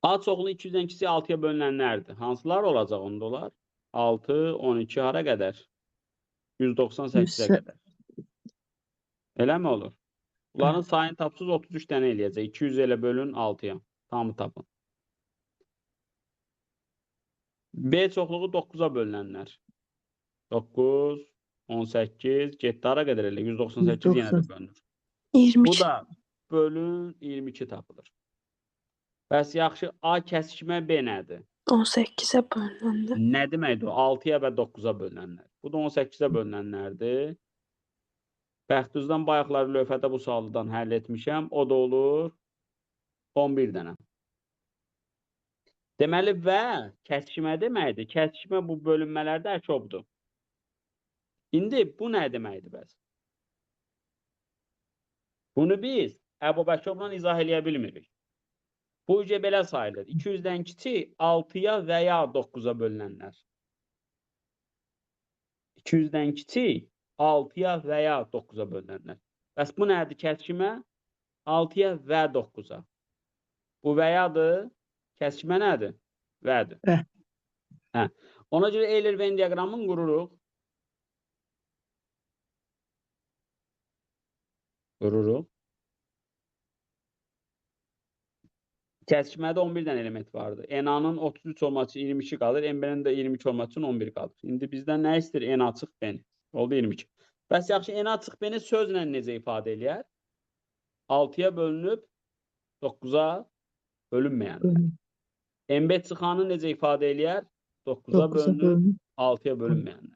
A çoxluğu 200-dən kiçik 6-ya bölünənlərdir. Hansılar olacaq onda onlar? 6, 12 hara qədər? 198-ə qədər. Eləmi olur? Bunların sayını tapsız 33 dənə eləyəcək. 200 ilə bölün 6-ya. Tamı tapın. B çoxluğu 9-a bölünənlər. 9, 18, getdi hara qədər elə? 198 yenə də bölünür. 22. Bu da bölün 22 tapılır. Bəs yaxşı, A kəsikmə B nədir? 18'e bölünəndə. Nə deməkdir o? 6-ya və 9-a bölünənlər. Bu da 18-ə bölünənlərdir. Bəxtüzdən bayaqlar lövhədə bu sualdan həll etmişəm. O da olur 11 dənə. Deməli, və kəsikmə deməkdir. Kəsikmə bu bölünmələrdə əkobdur. İndi bu nə deməkdir bəs? Bunu biz əbobəkobla izah eləyə bilmirik. Bu ücə belə sayılır. 200-dən kiçik 6-ya və ya 9-a bölünənlər. 200-dən kiçik 6-ya və ya 9-a bölünənlər. Bəs bu nədir kəsikmə? 6-ya və 9-a. Bu və yadır. Kəsikmə nədir? Vədir. Hə. Ona görə Euler-Venn diaqramını qururuq. Kəsikmədə 11 dənə element vardı. NA-nın 33 olması üçün 22 qalır. MB-nin də 22 olması üçün 11 qalır. İndi bizdən nə istəyir? N açıq B-ni. Oldu 22. Bəs yaxşı, N açıq B-ni sözlə necə ifadə eləyər? 6-ya bölünüb 9-a bölünməyənlər. MB çıxanı necə ifadə eləyər? 9-a bölünüb 6-ya bölünməyənlər.